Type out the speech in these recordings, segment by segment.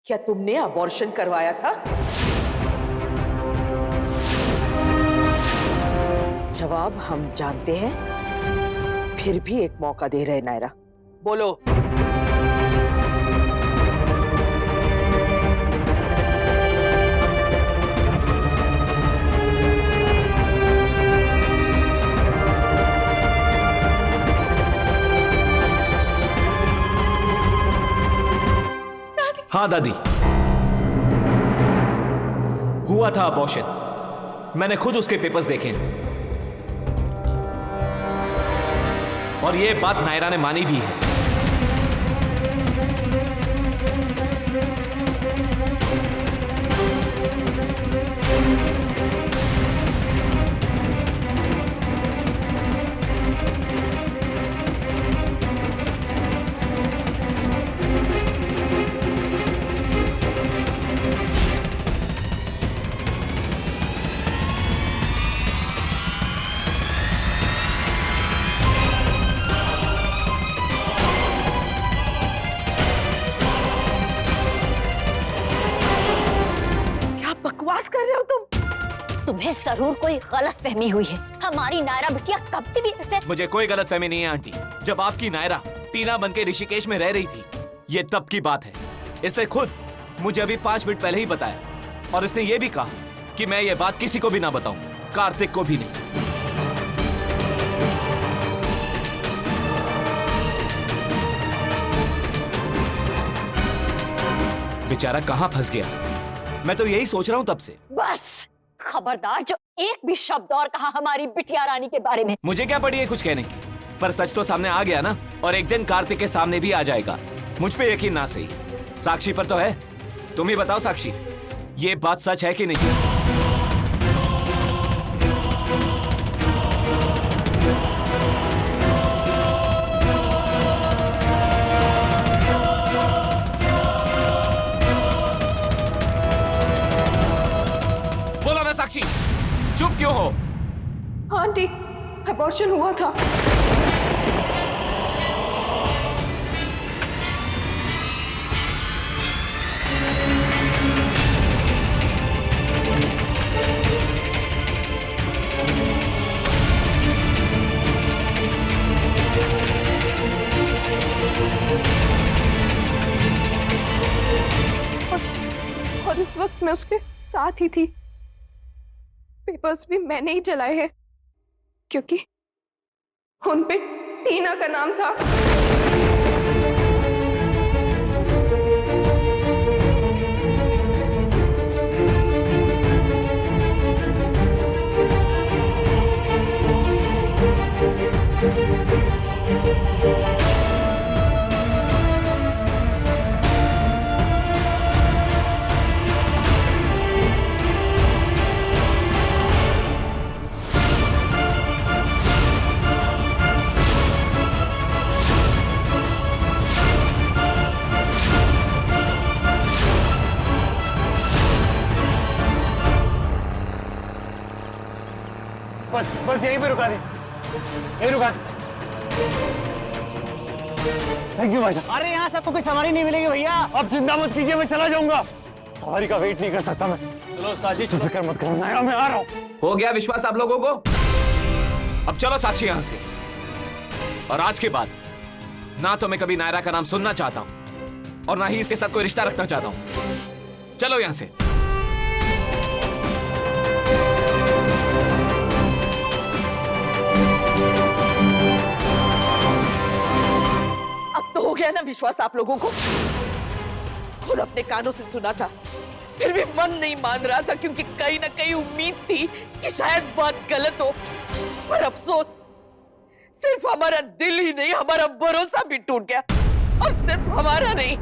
क्या तुमने अबॉर्शन करवाया था? जवाब हम जानते हैं, फिर भी एक मौका दे रहे नायरा, बोलो। हाँ दादी, हुआ था अबॉर्शन। मैंने खुद उसके पेपर्स देखे हैं और ये बात नायरा ने मानी भी है। बकवास कर रहे हो तुम? तुम्हें जरूर कोई गलत फहमी हुई है। हमारी नायरा बिटिया कभी भी ऐसे। मुझे कोई गलत फहमी नहीं है आंटी। जब आपकी नायरा टीना बनके ऋषिकेश में रह रही थी, ये तब की बात है। इसने खुद मुझे अभी 5 मिनट पहले ही बताया और इसने ये भी कहा कि मैं ये बात किसी को भी ना बताऊं, कार्तिक को भी नहीं। बेचारा कहां फंस गया, मैं तो यही सोच रहा हूं तब से। बस खबरदार, जो एक भी शब्द और कहा हमारी बिटिया रानी के बारे में। मुझे क्या पड़ी है कुछ कहने की, पर सच तो सामने आ गया ना, और एक दिन कार्तिक के सामने भी आ जाएगा। मुझ पे यकीन ना सही, साक्षी पर तो है। तुम ही बताओ साक्षी, ये बात सच है कि नहीं? बोलो ना साक्षी, चुप क्यों हो? हाँ आंटी, अबॉर्शन हुआ था। और इस वक्त मैं उसके साथ ही थी। पेपर्स भी मैंने ही चलाए हैं क्योंकि उन पे टीना का नाम था। बस यहीं पे रुका दे, यहीं रुका दे। थैंक यू भाई साहब। अरे यहाँ सबको कोई सवारी नहीं मिलेगी भैया। अब चिंता मत कीजिए, मैं चला जाऊंगा। सवारी का वेट नहीं कर सकता मैं। चलो उस्ताद जी, फिक्र मत करो नायरा, मैं आ रहा हूँ। हो गया विश्वास आप लोगों को? अब चलो साक्षी यहां से। और आज के बाद ना तो मैं कभी नायरा का नाम सुनना चाहता हूं और ना ही इसके साथ कोई रिश्ता रखना चाहता हूं। चलो यहां से। अब तो हो गया ना विश्वास आप लोगों को? खुद अपने कानों से सुना था, फिर भी मन नहीं मान रहा था क्योंकि कहीं ना कहीं उम्मीद थी कि शायद बात गलत हो। पर अफसोस, सिर्फ हमारा दिल ही नहीं, हमारा भरोसा भी टूट गया। और सिर्फ हमारा नहीं,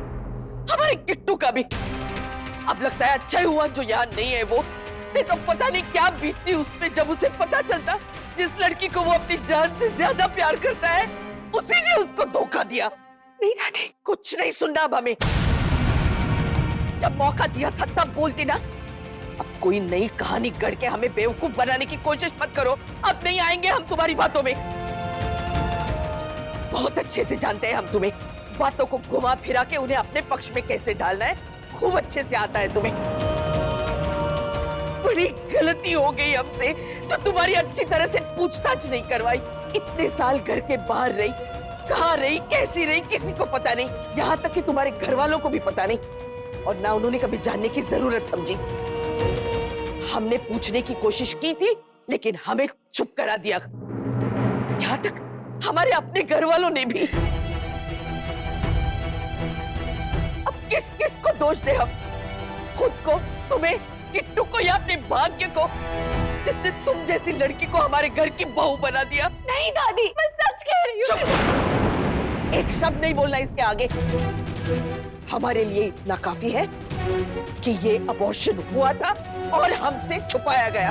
हमारे किट्टू का भी। अब लगता है अच्छा ही हुआ जो यहाँ नहीं है वो, नहीं तो पता नहीं क्या बीतती उस पे जब उसे पता चलता जिस लड़की को वो अपनी जान से ज्यादा प्यार करता है उसी ने उसको धोखा दिया। नहीं दादी, कुछ नहीं सुनना अब हमें। जब मौका दिया था तब बोलती ना। अब कोई नई कहानी गढ़ के हमें बेवकूफ बनाने की कोशिश मत करो। अब नहीं आएंगे हम तुम्हारी बातों में। बहुत अच्छे से जानते हैं हम तुम्हें, बातों को घुमा फिरा के उन्हें अपने पक्ष में कैसे डालना है खूब अच्छे से आता है तुम्हें। बड़ी गलती हो गई हमसे जो तुम्हारी अच्छी तरह से पूछताछ नहीं करवाई। इतने साल घर के बाहर रही, कहाँ रही, कैसी रही, किसी को पता नहीं, यहाँ तक कि तुम्हारे घर वालों को भी पता नहीं, और ना उन्होंने कभी जानने की जरूरत समझी। हमने पूछने की कोशिश की थी लेकिन हमें चुप करा दिया, यहाँ तक हमारे अपने घर वालों ने भी। अब किस किस को दोष दे हम? खुद को, तुम्हें, किट्टू को या अपने भाग्य को जिसने तुम जैसी लड़की को हमारे घर की बहू बना दिया? नहीं दादी, मैं सच कह रही हूँ। चुप! एक शब्द नहीं बोलना इसके आगे। हमारे लिए इतना काफी है कि ये अबॉर्शन हुआ था और हमसे छुपाया गया।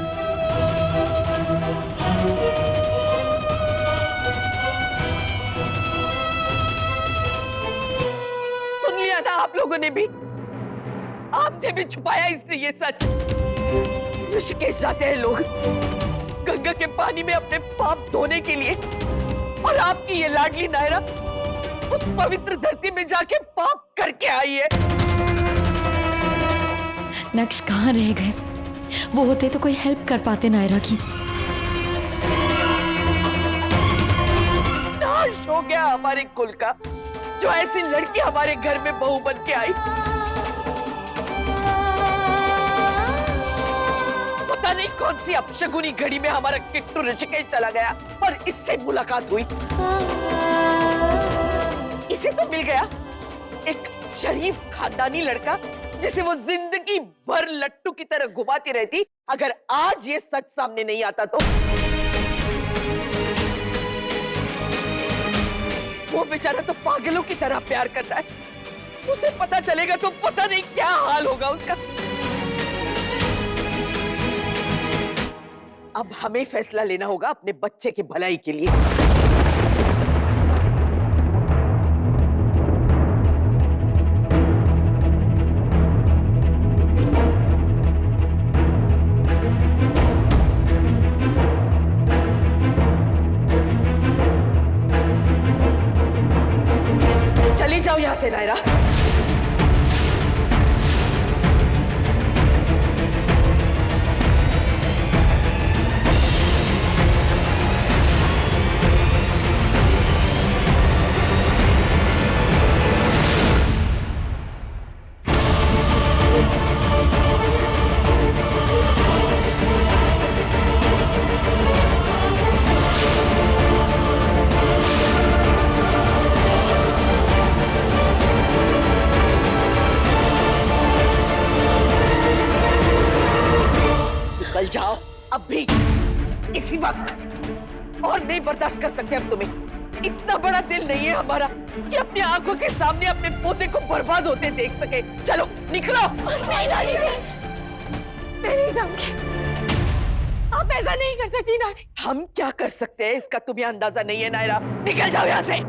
सुन लिया ना आप लोगों ने भी? आपसे भी छुपाया इसने ये सच। ऋषिकेश जाते हैं लोग गंगा के पानी में अपने पाप धोने के लिए, और आपकी ये लाडली नायरा उस पवित्र धरती में जाके पाप करके आई है। नक्श कहाँ रह गए? वो होते तो कोई हेल्प कर पाते नायरा की। नाश हो गया हमारे कुल का, जो ऐसी लड़की हमारे घर में बहू बन के आई। पता नहीं कौन सी अपशगुनी घड़ी में हमारा किट्टू ऋषिकेश चला गया और इससे मुलाकात हुई। इसे तो मिल गया एक शरीफ खानदानी लड़का जिसे वो जिंदगी भर लट्टू की तरह घुमाती रहती। अगर आज ये सच सामने नहीं आता तो वो बेचारा तो पागलों की तरह प्यार करता है। उसे पता चलेगा तो पता नहीं क्या हाल होगा उसका। अब हमें फैसला लेना होगा अपने बच्चे की भलाई के लिए। चली जाओ यहां से नायरा। निकल जाओ अभी, इसी वक्त। और नहीं बर्दाश्त कर सकते हम तुम्हें। इतना बड़ा दिल नहीं है हमारा कि अपनी आंखों के सामने अपने पोते को बर्बाद होते देख सके। चलो निकलो। नहीं दादी, मैं नहीं जाऊंगी। आप ऐसा नहीं कर सकती दादी। हम क्या कर सकते हैं इसका तुम्हें अंदाजा नहीं है नायरा। निकल जाओ यहाँ से।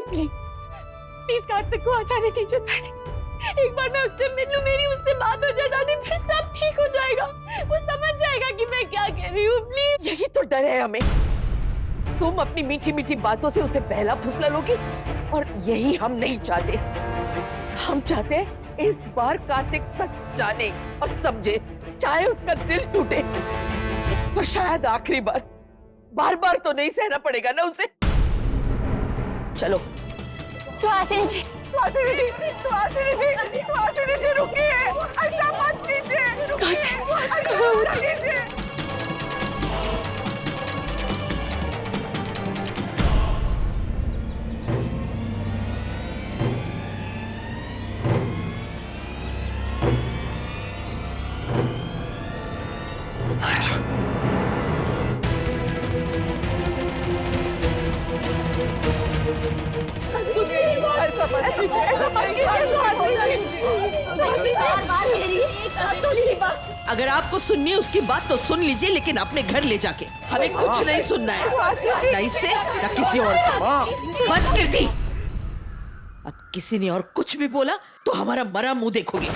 प्लीज कार्तिक को जाने दीजिए दादी। एक बार मैं उससे मिल लूं, मेरी उससे बात हो जाए दादी, फिर सब ठीक हो जाएगा। वो समझ जाएगा कि मैं क्या कह रही हूँ। प्लीज। यही तो डर है हमें। तुम अपनी मीठी मीठी बातों से उसे बहला फुसला लोगी, और यही हम नहीं चाहते। हम चाहते हैं इस बार कार्तिक सच जाने और समझे, चाहे उसका दिल टूटे, पर शायद आखिरी बार। बार बार तो नहीं सहना पड़ेगा ना उसे। चलो सुहासिनी जी, सुहासिनी जी रुकिए, ऐसा मत कीजिए। कहाँ हो तुम? अगर आपको सुननी है उसकी बात तो सुन लीजिए, लेकिन अपने घर ले जाके। हमें कुछ नहीं सुनना है, ना इससे ना किसी और से। बस कीर्ति, अब किसी ने और कुछ भी बोला तो हमारा मरा मुंह देखोगे।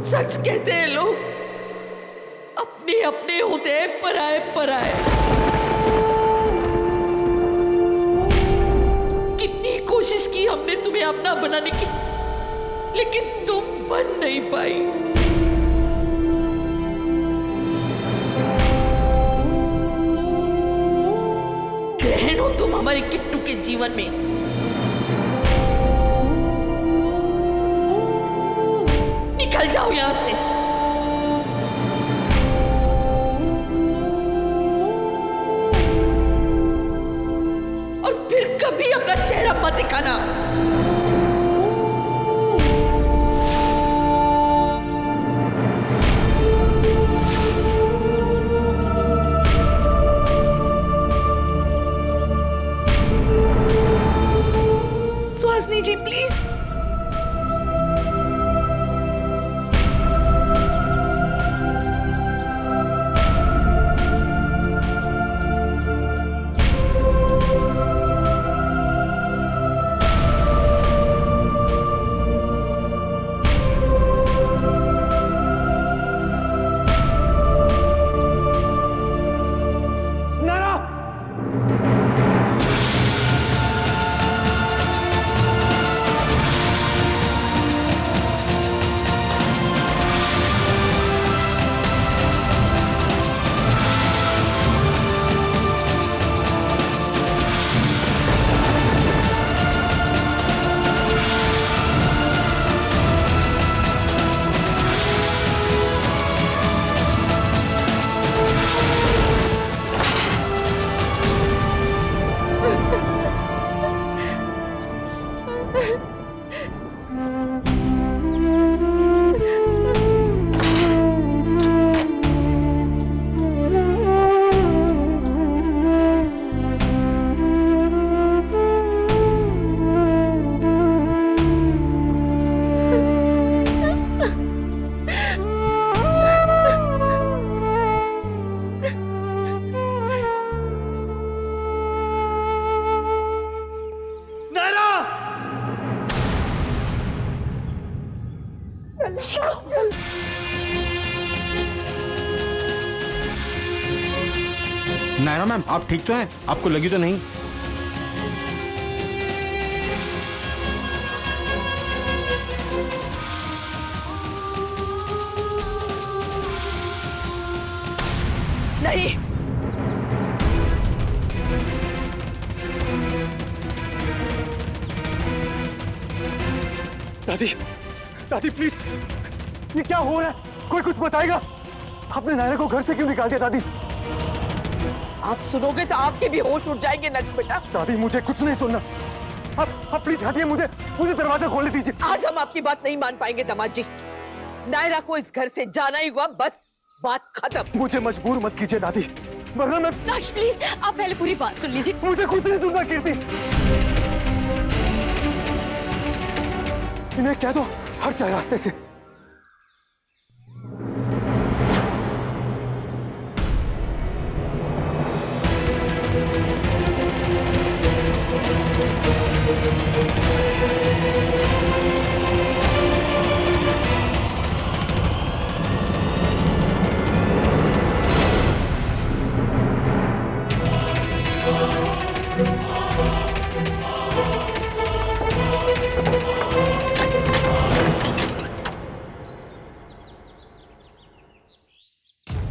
सच कहते हैं लोग, अपने अपने होते हैं, पराए पराए। कितनी कोशिश की हमने तुम्हें अपना बनाने की, लेकिन तुम बन नहीं पाई। ग्रहण हो तुम हमारे किट्टू के जीवन में। निकल जाओ यहां से। और फिर कभी अपना चेहरा मत दिखाना। सुहासिनी जी प्लीज। नायरा मैम, आप ठीक तो हैं? आपको लगी तो नहीं? नहीं, दादी, दादी प्लीज, ये क्या हो रहा है? कोई कुछ बताएगा? आपने नायरा को घर से क्यों निकाल दिया दादी? आप सुनोगे तो आपके भी होश उड़ जाएंगे नक्स बेटा। दादी मुझे कुछ नहीं सुनना। आप प्लीज हटिए, मुझे दरवाजा खोलने दीजिए। आज हम आपकी बात नहीं मान पाएंगे दामाद जी। नायरा को इस घर से जाना ही हुआ, बस बात खत्म। मुझे मजबूर मत कीजिए दादी, वरना मैं... नाक्ष प्लीज, आप पहले पूरी बात सुन लीजिए। मुझे कुछ नहीं सुनना कीर्ति। इन्हें कह दो हट जाए रास्ते से।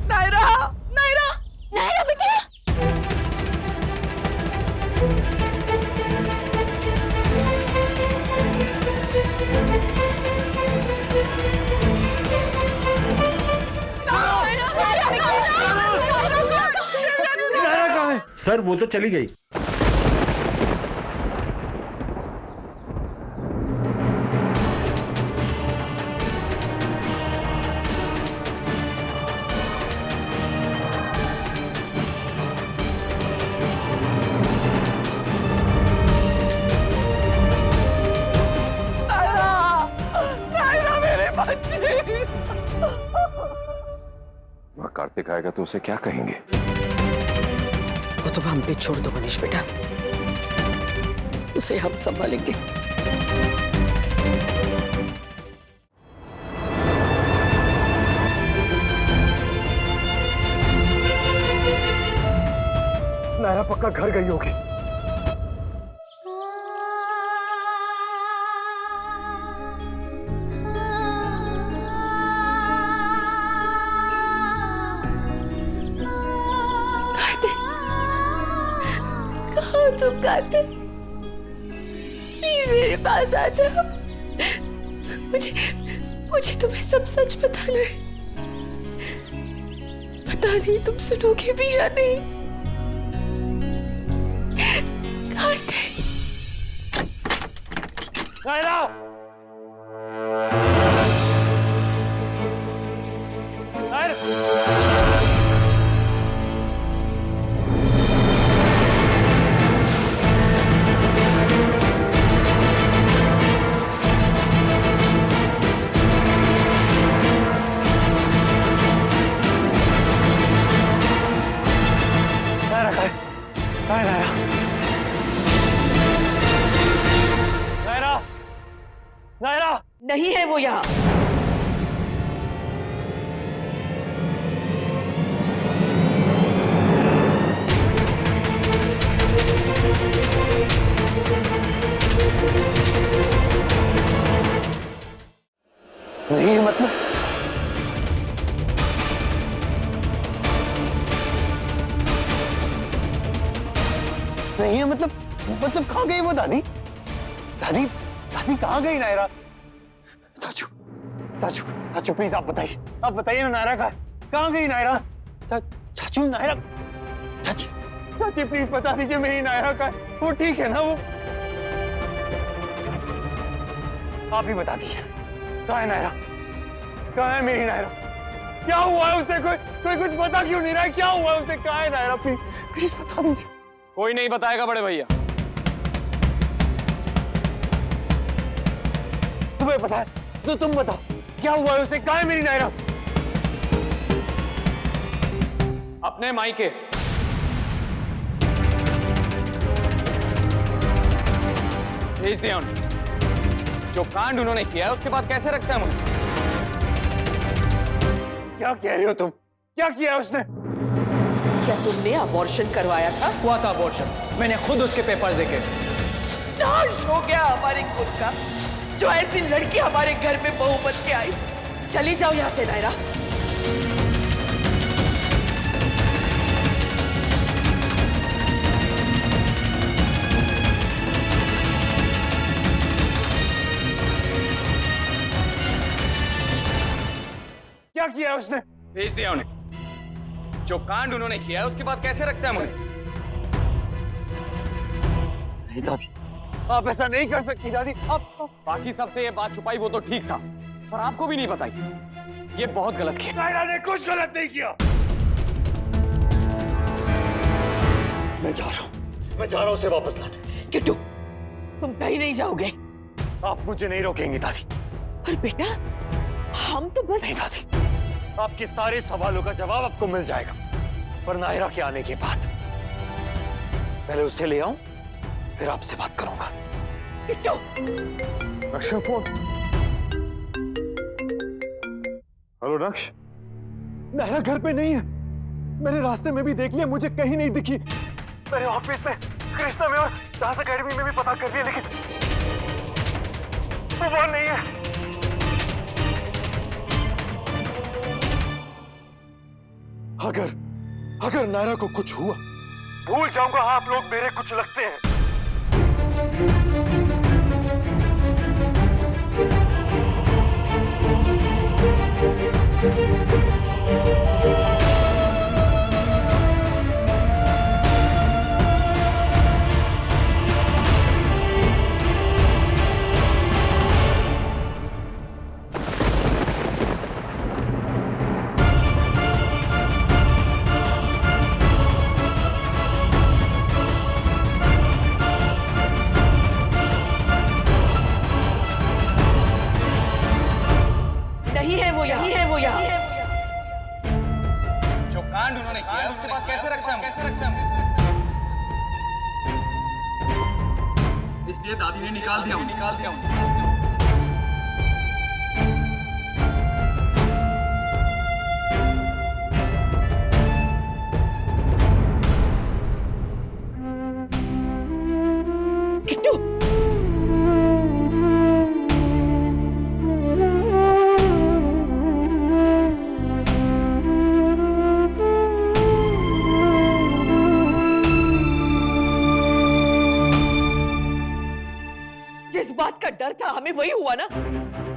नायरा, नायरा, नायरा बेटा, नायरा कहाँ है? सर वो तो चली गई। नायरा मेरे बच्चे। वह कार्तिक आएगा तो उसे क्या कहेंगे? वो तो हम पे छोड़ दो मनीष बेटा, उसे हम संभालेंगे। नायरा पक्का घर गई होगी। कहाँ तुम काते? प्लीज मेरे पास आ जाओ। मुझे तुम्हें सब सच बताना है। पता नहीं तुम सुनोगे भी या नहीं। काते। नायरा! नायरा! नहीं है वो यहाँ। नहीं मतलब नहीं है मतलब कहाँ गई वो दादी? दादी दादी कहाँ गई नायरा? चाचू चाचू चाचू प्लीज आप बताइए ना नायरा कहाँ गई नायरा? चाचू नायरा, चाची चाची प्लीज बता दीजिए मेरी नायरा का वो ठीक है ना? वो आप ही बता दीजिए कहाँ है नायरा? कहाँ है मेरी नायरा? क्या हुआ है उसे? कोई कुछ बता क्यों नहीं रहा है? क्या हुआ है उसे? कहाँ है नायरा? प्लीज बता दीजिए। कोई नहीं बताएगा बड़े भैया। तुम्हें पता है तो तुम बताओ क्या हुआ है उसे? कहाँ है मेरी नायरा? अपने मायके। भेज दिया उन्हें। जो कांड उन्होंने किया है उसके बाद कैसे रखते हैं हम उन्हें? क्या कह रही हो तुम? क्या किया उसने? क्या तुमने अबॉर्शन करवाया था? हुआ था अबॉर्शन, मैंने खुद उसके पेपर्स देखे। नाश हो गया हमारे खुद का, जो ऐसी लड़की हमारे घर में बहू बन के आई। चली जाओ यहाँ से नायरा। क्या किया उसने? भेज दिया उन्हें। जो कांड उन्होंने किया है उसके बाद कैसे रखते हैं उन्हें? नहीं दादी, आप ऐसा नहीं कर सकती दादी। आप बाकी सबसे ये बात छुपाई वो तो ठीक था, पर आपको भी नहीं बताई। ये बहुत गलत किया। नायरा ने कुछ गलत नहीं किया। मैं जा रहा हूँ उसे वापस लाने। किट्टू, तुम कहीं नहीं जाओगे। आप मुझे नहीं रोकेंगी दादी। पर बेटा, हम तो बस। नहीं दादी, आपके सारे सवालों का जवाब आपको मिल जाएगा, पर नायरा के आने के बाद। पहले उसे ले आऊं, फिर आपसे बात करूंगा। किट्टू, नक्श फोन। हेलो नक्श, नायरा घर पे नहीं है। मैंने रास्ते में भी देख लिया, मुझे कहीं नहीं दिखी। मैंने ऑफिस में, कृष्णा में और दास अकेडमी में भी पता कर लिया, लेकिन वो वहां नहीं है। अगर नायरा को कुछ हुआ, भूल जाऊंगा आप लोग मेरे कुछ लगते हैं। जो कांड उन्होंने किया है उसके बाद कैसे रखते हैं? इसलिए दादी ने निकाल दिया उन्हें। किट्टू, जिस बात का डर था हमें वही हुआ ना।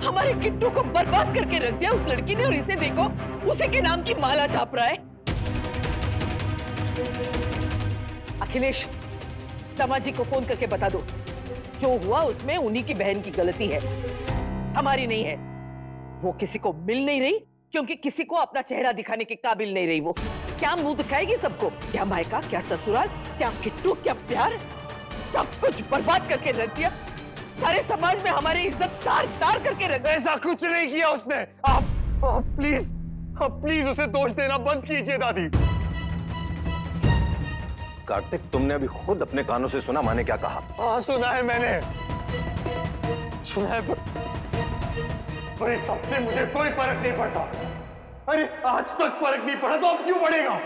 हमारे किट्टू को बर्बाद करके रख दिया उस लड़की ने, और इसे देखो, उसी के नाम की माला छाप रहा है। अखिलेश, दामाजी को फोन करके बता दो, जो हुआ उसमें उन्हीं की बहन की गलती है, हमारी नहीं है। वो किसी को मिल नहीं रही क्योंकि किसी को अपना चेहरा दिखाने के काबिल नहीं रही। वो क्या मुंह दिखाएगी सबको? क्या मायका, क्या ससुराल, क्या किट्टू, क्या प्यार, सब कुछ बर्बाद करके रख दिया। सारे समाज में हमारी इज्जत तार करके रख। ऐसा कुछ नहीं किया उसने। आप प्लीज उसे दोष देना बंद कीजिए दादी। कार्तिक, तुमने अभी खुद अपने कानों से सुना माने क्या कहा? हाँ, सुना है मैंने, सुना है, पर इस सबसे मुझे कोई फर्क नहीं पड़ता। अरे आज तक फर्क नहीं पड़ा तो अब क्यों पड़ेगा?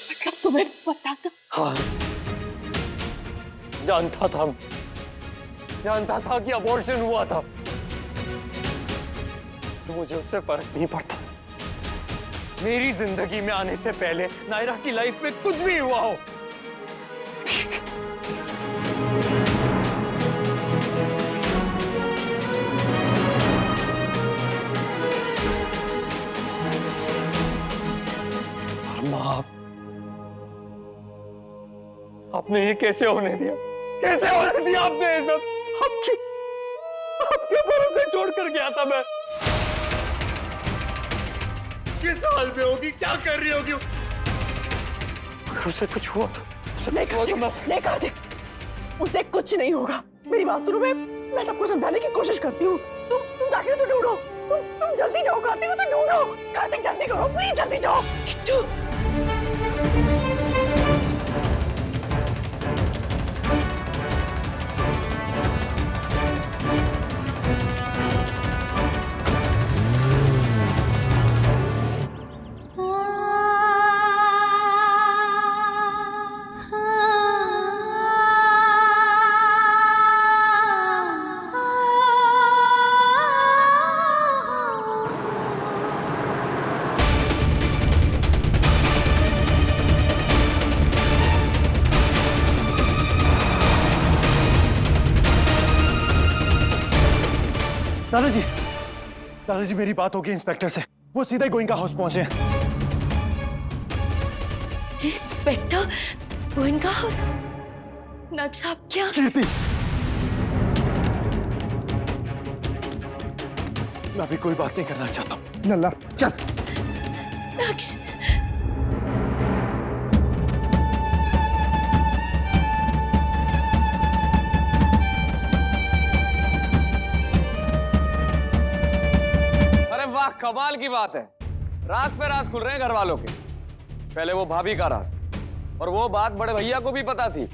मतलब तुम्हें पता था? हाँ, जानता था कि अबॉर्शन हुआ था, तो मुझे उससे फर्क नहीं पड़ता। मेरी जिंदगी में आने से पहले नायरा की लाइफ में कुछ भी हुआ हो, ठीक। और माँ, आपने ये कैसे होने दिया? कैसे होने दिया आपने ये सब? आपके भरोसे छोड़ कर गया था मैं। किस हाल में होगी, क्या कर रही होगी? अगर उसे कुछ हुआ तो उसे कुछ नहीं होगा। मेरी बात सुनो, मैं सबको समझाने की कोशिश करती हूँ। तुम जाके उसे ढूंढो। तुम जल्दी जाओ कार्तिक, उसे ढूंढो। कार्तिक जल्दी करो, प्लीज जल्दी जाओ। किट्टू। दादाजी मेरी बात होगी इंस्पेक्टर से, वो सीधा गोइंका हाउस पहुंचे हैं। Inspector Goenka house? डॉक्टर साहब क्या? कीर्ति, मैं अभी कोई बात नहीं करना चाहता हूँ। नल्ला चल। डॉक्टर वाह, कमाल की बात है। राज पे राज खुल रहे हैं घर वालों के। पहले वो भाभी का राज, और वो बात बड़े भैया को भी पता थी,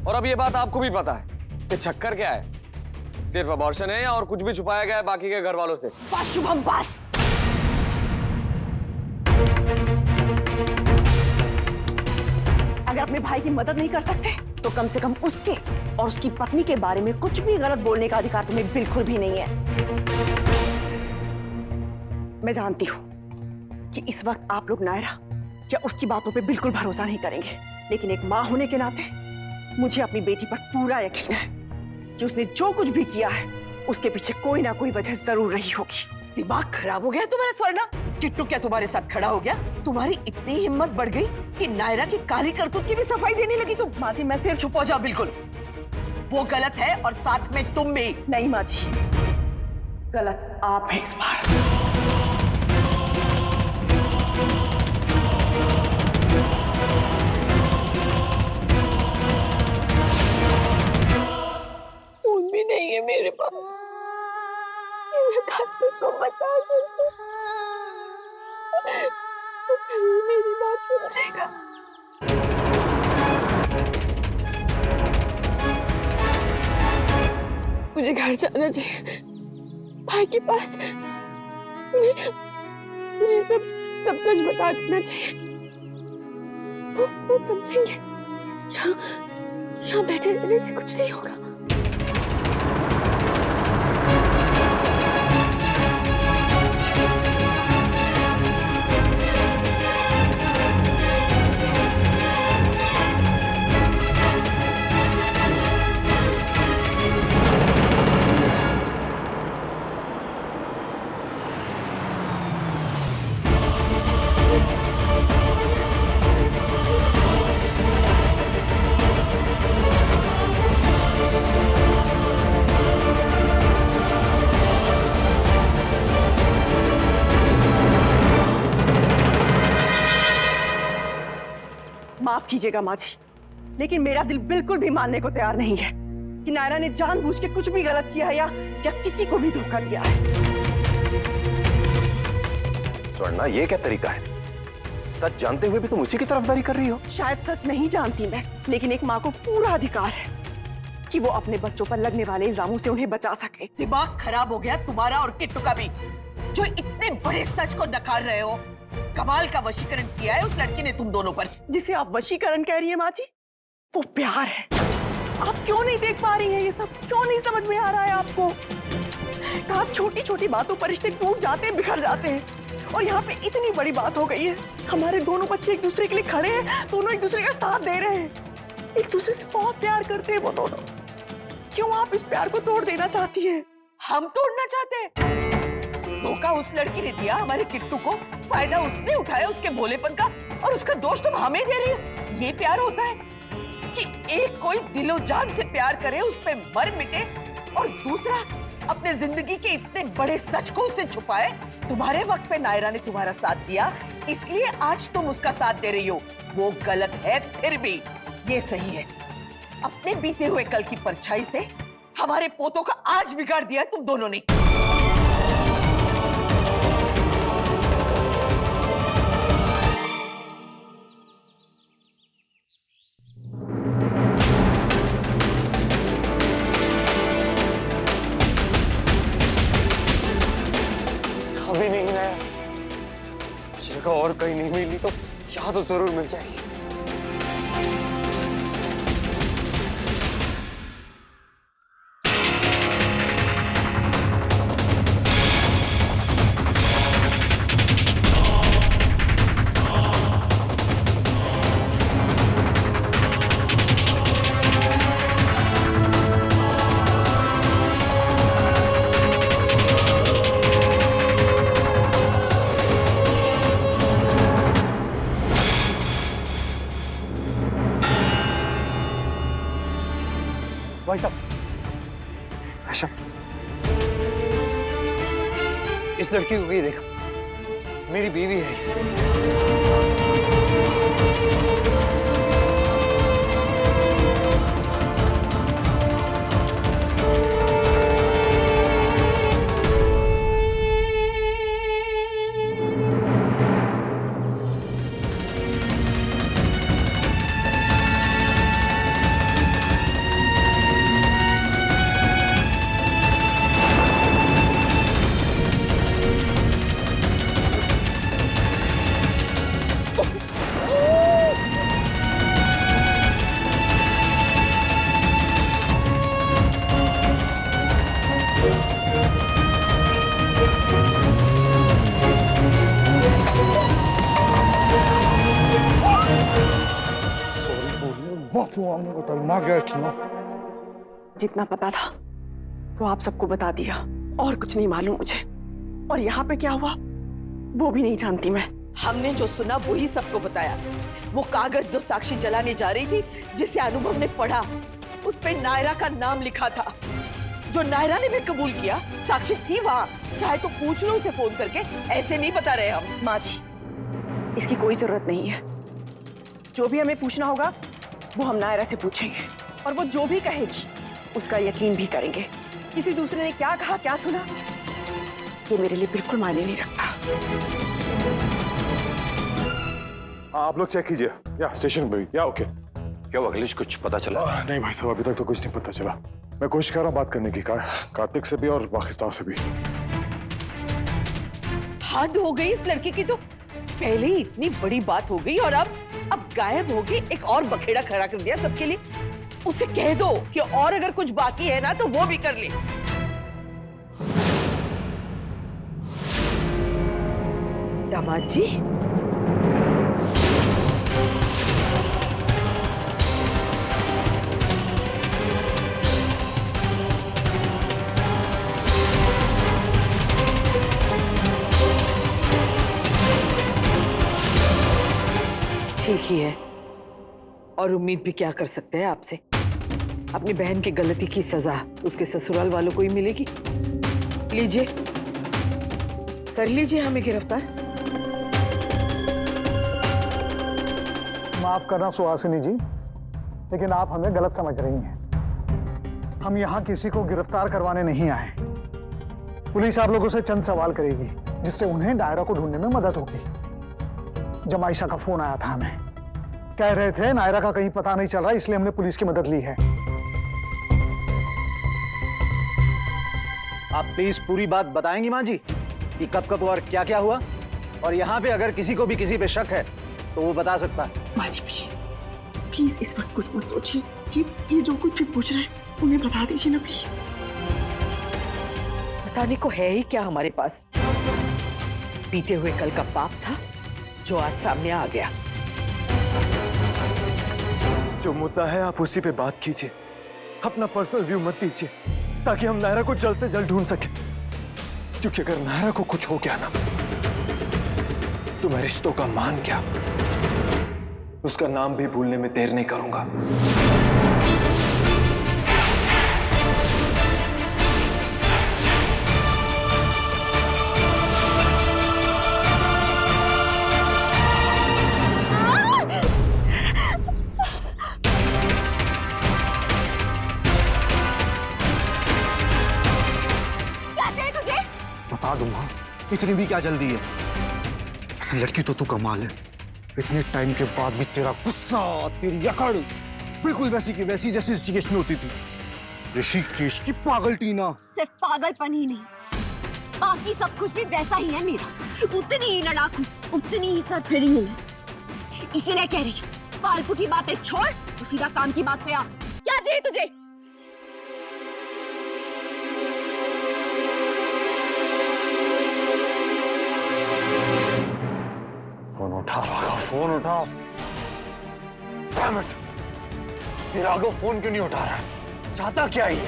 और अब ये बात आपको भी पता है कि चक्कर क्या है। सिर्फ अबॉर्शन है या और कुछ भी छुपाया गया है बाकी के घर वालों से? बस शुभम बस। अगर अपने भाई की मदद नहीं कर सकते तो कम से कम उसके और उसकी पत्नी के बारे में कुछ भी गलत बोलने का अधिकार तुम्हें बिल्कुल भी नहीं है। मैं जानती हूं कि इस वक्त आप लोग नायरा या उसकी बातों पे बिल्कुल भरोसा नहीं करेंगे, लेकिन एक मां होने के नाते मुझे अपनी बेटी पर पूरा यकीन है कि उसने जो कुछ भी किया है उसके पीछे कोई ना कोई वजह जरूर रही होगी। दिमाग खराब हो गया तुम्हारा स्वर्णा? किट्टू क्या तुम्हारे साथ खड़ा हो गया? तुम्हारी इतनी हिम्मत बढ़ गई कि नायरा की काली करतूत की भी सफाई देने लगी तुम? माँ जी मैं सिर्फ चुप हो जाओ, बिल्कुल वो गलत है और साथ में तुम भी। नहीं माँ जी, गलत आप हैं इस बार। फोन भी नहीं है मेरे पास, मैं कार्तिक को बचा सकती तो सही मेरी बात समझेगा। मुझे घर जाना चाहिए, भाई के पास। उन्हें सब सच बता देना चाहिए। वो समझेंगे। यहाँ बैठे रहने से कुछ नहीं होगा। माफ कीजिएगा माँ जी, लेकिन मेरा दिल बिल्कुल भी मानने को तैयार नहीं है कि नायरा ने जानबूझ के कुछ भी गलत किया है या किसी को भी धोखा दिया है। स्वर्णा, ये क्या तरीका है? सच जानते हुए भी तुम उसी की तरफदारी कर रही हो। शायद सच नहीं जानती मैं, लेकिन एक माँ को पूरा अधिकार है कि वो अपने बच्चों पर लगने वाले इल्जामों से उन्हें बचा सके। दिमाग खराब हो गया तुम्हारा और किट्टू का भी, जो इतने बड़े सच को नकार रहे हो। कमाल का वशीकरण किया है उस लड़की ने तुम दोनों पर। जिसे आप वशीकरण कह रही है माँ जी, वो प्यार है। आप क्यों नहीं देख पा रही हैं ये सब? क्यों नहीं समझ में आ रहा है आपको? कहा छोटी छोटी बातों पर रिश्ते टूट जाते हैं, बिखर जाते हैं, और यहाँ पे इतनी बड़ी बात हो गई है। हमारे दोनों बच्चे एक दूसरे के लिए खड़े हैं, दोनों एक दूसरे का साथ दे रहे हैं, एक दूसरे से बहुत प्यार करते हैं वो दोनों। क्यों आप इस प्यार को तोड़ देना चाहती है? हम तोड़ना चाहते हैं? धोखा उस लड़की ने दिया हमारे किट्टू को, फायदा उसने उठाया उसके भोलेपन का, और उसका दोष तुम हमें दे रही हो। ये प्यार होता है कि एक कोई दिलो जान से प्यार करे, उस पे मर मिटे, और दूसरा अपने जिंदगी के इतने बड़े सच को उससे छुपाए। तुम्हारे वक्त पे नायरा ने तुम्हारा साथ दिया, इसलिए आज तुम उसका साथ दे रही हो। वो गलत है, फिर भी ये सही है। अपने बीते हुए कल की परछाई से हमारे पोतों का आज बिगाड़ दिया है तुम दोनों ने। अभी नहीं नायरा, मुझे लगा और कहीं नहीं मिली तो यहाँ तो जरूर मिल जाएगी। भाई साहब, आशा, इस लड़की को ये देखो, मेरी बीवी है ये। जितना पता था वो आप सबको बता दिया, और कुछ नहीं मालूम मुझे। और यहाँ पे क्या हुआ वो भी नहीं जानती मैं। हमने जो सुना वही सबको बताया। वो कागज जो साक्षी जलाने जा रही थी, जिसे अनुभव ने पढ़ा, उस पे नायरा का नाम लिखा था, जो नायरा ने भी कबूल किया। साक्षी थी वहाँ, चाहे तो पूछ लो उसे फोन करके, ऐसे नहीं बता रहे हम। माँ जी, इसकी कोई जरूरत नहीं है। जो भी हमें पूछना होगा वो हम नायरा से पूछेंगे, और वो जो भी कहेगी उसका यकीन भी करेंगे। किसी दूसरे ने क्या कहा, क्या सुना, ये मेरे लिए बिल्कुल मायने नहीं रखता। आप लोग चेक कीजिए, या स्टेशन पे या ओके। क्या हुआ अखिलेश, कुछ पता चला? नहीं भाई साहब, अभी तक तो कुछ नहीं पता चला। मैं कोशिश कर रहा हूँ बात करने की, कार्तिक से भी और पाकिस्तान से भी। हद हो गई इस लड़की की तो। पहले ही इतनी बड़ी बात हो गई और अब गायब हो गई। एक और बखेड़ा खड़ा कर दिया सबके लिए। उसे कह दो कि और अगर कुछ बाकी है ना तो वो भी कर ले। दामाद जी, ठीक ही है, और उम्मीद भी क्या कर सकते हैं आपसे। अपनी बहन की गलती की सजा उसके ससुराल वालों को ही मिलेगी। लीजिए, कर लीजिए हमें गिरफ्तार। माफ करना सुहासिनी जी, लेकिन आप हमें गलत समझ रही हैं। हम यहाँ किसी को गिरफ्तार करवाने नहीं आए। पुलिस आप लोगों से चंद सवाल करेगी, जिससे उन्हें नायरा को ढूंढने में मदद होगी। जमाइशा का फोन आया था हमें, कह रहे थे नायरा का कहीं पता नहीं चल रहा, इसलिए हमने पुलिस की मदद ली है। आप प्लीज पूरी बात बताएंगी माँ जी कि कब कब और क्या क्या हुआ, और यहाँ पे अगर किसी को भी किसी पे शक है तो वो बता सकता है। माँ जी प्लीज प्लीज इस वक्त कुछ मत सोचिए। ये जो कुछ भी पूछ रहे हैं उन्हें बता दीजिए ना प्लीज। बताने को है ही क्या हमारे पास। बीते हुए कल का पाप था जो आज सामने आ गया। जो मुद्दा है आप उसी पे बात कीजिए, अपना पर्सनल व्यू मत दीजिए, ताकि हम नायरा को जल्द से जल्द ढूंढ सके। क्योंकि अगर नायरा को कुछ हो गया ना, तो मैं रिश्तों का मान क्या, उसका नाम भी भूलने में देर नहीं करूंगा। बता दूंगा, इतनी भी क्या जल्दी है। ऐसी लड़की तो तू कमाल है, इतने टाइम के बाद भी तेरा गुस्सा, तेरी अकड़ बिल्कुल वैसी की वैसी जैसी ऋषिकेश में होती थी। ऋषिकेश की पागल टीना। सिर्फ पागलपन ही नहीं, बाकी सब कुछ भी वैसा ही है मेरा। उतनी ही लड़ाकू, उतनी ही सरफिरी हूँ मैं। इसीलिए कह रही, फालतू की बातें छोड़, सीधा काम की बात पे आ। क्या चाहिए तुझे? फोन उठा राघव, फोन उठा। Damn it! ये राघव फोन क्यों नहीं उठा रहा है? चाहता क्या है ये?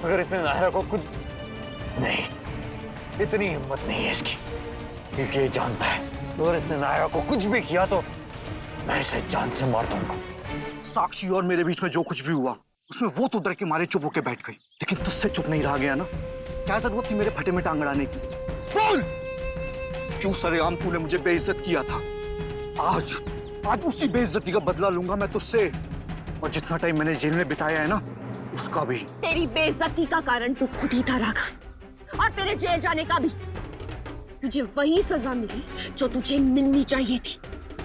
अगर इसने नायरा को कुछ नहीं, इतनी हिम्मत नहीं है इसकी, क्योंकि ये जानता है अगर इसने नायरा को कुछ भी किया तो मैं इसे जान से मार दूंगा। साक्षी और मेरे बीच में जो कुछ भी हुआ उसमें वो तो डर के मारे चुप होकर बैठ गई, लेकिन तुझसे चुप नहीं रहा गया ना। क्या जरूरत थी मेरे फटे में टांग अड़ाने की? बोल, क्यों सरेआम तूने मुझे बेइज्जत किया था? आज उसी बेइज्जती का बदला लूंगा मैं तुझसे, और जितना टाइम मैंने जेल में बिताया है ना उसका भी। तेरी बेइज्जती का कारण तू खुद ही था राघव, और तेरे जेल जाने का भी। तुझे वही सजा मिली जो तुझे मिलनी चाहिए थी।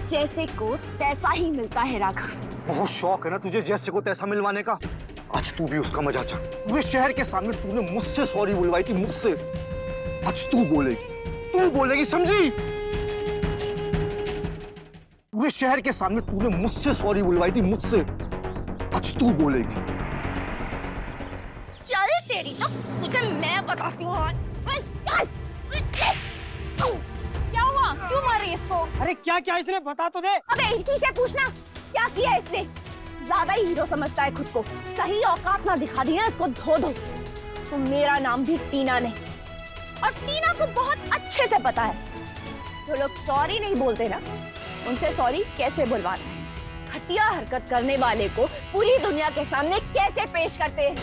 जैसे को तैसा ही मिलता है राघव। बहुत शौक है ना तुझे जैसे को तैसा मिलवाने का। आज तू भी उसका मजा चाह। पूरे शहर के सामने तूने मुझसे सॉरी बुलवाई थी, मुझसे। आज तू बोलेगी, समझी? पूरे शहर के सामने तूने मुझसे सॉरी बुलवाई थी, मुझसे। आज तू बोलेगी। चल तेरी तो तुझे मैं बताती हूँ। क्या हुआ? क्यों मार रही है इसको? अरे क्या क्या इसने बता तो दे। अबे इसी से पूछना क्या किया इसने। ज्यादा ही हीरो समझता है खुद को। सही औकात ना दिखा दी ना इसको धो दो। तो मेरा नाम भी टीना नहीं, और टीना को बहुत अच्छे से पता है जो लोग सॉरी नहीं बोलते ना उनसे सॉरी कैसे बुलवाना है। घटिया हरकत करने वाले को पूरी दुनिया के सामने कैसे पेश करते हैं।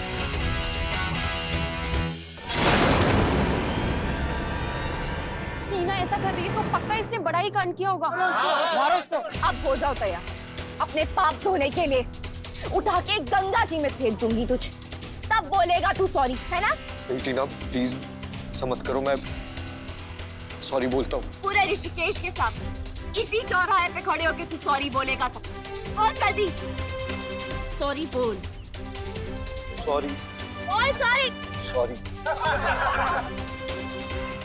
टीना ऐसा कर रही है तो पक्का इसने बड़ा ही कांड किया होगा। मारो इसको। अब हो जाओ तैयार अपने पाप धोने के लिए। उठा के गंगा जी में फेंक दूंगी तुझे, तब बोलेगा तू सॉरी, है ना? टीना प्लीज ऐसा मत करो, मैं सॉरी बोलता हूँ। पूरे ऋषिकेश के सामने इसी चौराहे पे खड़े होके तू सॉरी बोलेगा सब। और जल्दी सॉरी बोल। सॉरी। बोल सॉरी। सॉरी।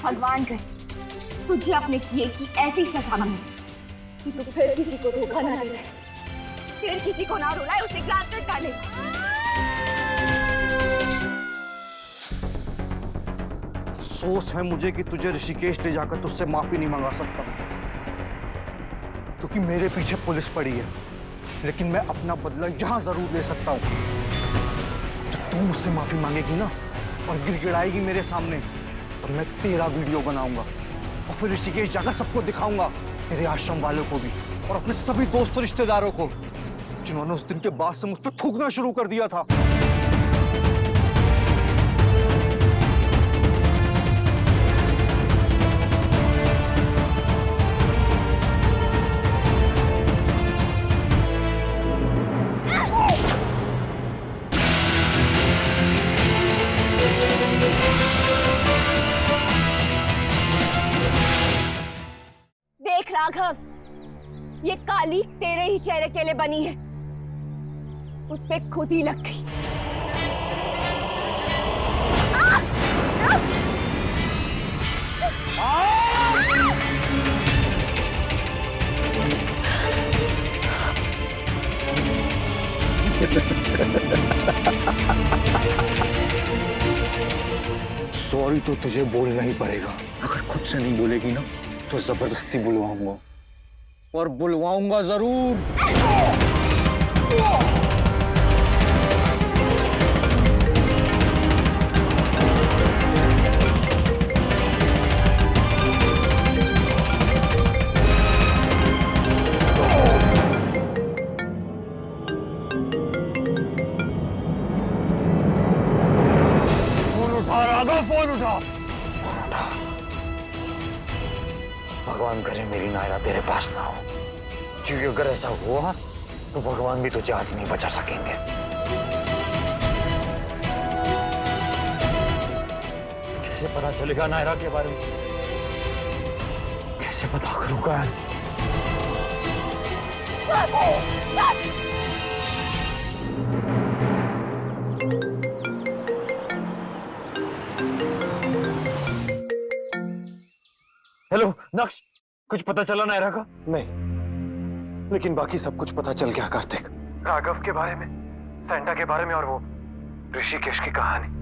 भगवान करे तुझे अपने किए की ऐसी सजा मिले कि तू फिर किसी को धोखा ना दे सके, फिर किसी को ना रुलाए, उसे गिलास में डाले। अफसोस है मुझे कि तुझे ऋषिकेश ले जाकर तुझसे माफी नहीं मंगा सकता, क्योंकि मेरे पीछे पुलिस पड़ी है। लेकिन मैं अपना बदला यहाँ जरूर ले सकता हूँ। जब तू मुझसे माफी मांगेगी ना और गिड़गिड़ाएगी मेरे सामने, तो मैं तेरा वीडियो बनाऊंगा और फिर ऋषिकेश जाकर सबको दिखाऊंगा, मेरे आश्रम वालों को भी और अपने सभी दोस्त और रिश्तेदारों को, जिन्होंने उस दिन के बाद से मुझ पर थूकना शुरू कर दिया था। देख राघव, ये काली तेरे ही चेहरे के लिए बनी है, उस पे खुद ही लग गई। सॉरी तो तुझे बोलना ही पड़ेगा। अगर खुद से नहीं बोलेगी ना तो जबरदस्ती बुलवाऊंगा, और बुलवाऊंगा जरूर। फोन उठा राघव, फोन उठा। भगवान करे मेरी नायरा तेरे पास ना हो, क्योंकि अगर ऐसा हुआ तो भगवान भी तुझे आज नहीं बचा सकेंगे। कैसे पता पता चलेगा नायरा के बारे में? कैसे पता करूंगा? हेलो नक्श, कुछ पता चला नायरा का? नहीं, लेकिन बाकी सब कुछ पता चल गया कार्तिक। राघव के बारे में, सैंटा के बारे में, और वो ऋषिकेश की कहानी।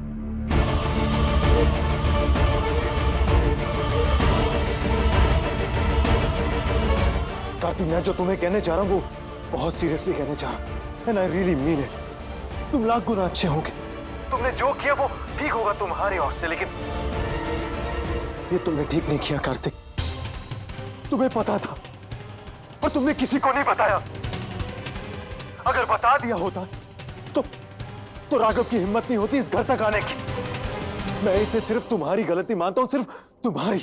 कार्तिक, मैं जो तुम्हें कहने चाह रहा हूँ वो बहुत सीरियसली कहने चाह रहा हूँ, and I really mean it. तुम लाख गुना अच्छे होंगे, तुमने जो किया वो ठीक होगा तुम्हारी ओर से, लेकिन ये तुमने ठीक नहीं किया कार्तिक। तुम्हें पता था और तुमने किसी को नहीं बताया। अगर बता दिया होता तो राघव की हिम्मत नहीं होती इस घर तक आने की। मैं इसे सिर्फ तुम्हारी गलती मानता हूं, सिर्फ तुम्हारी।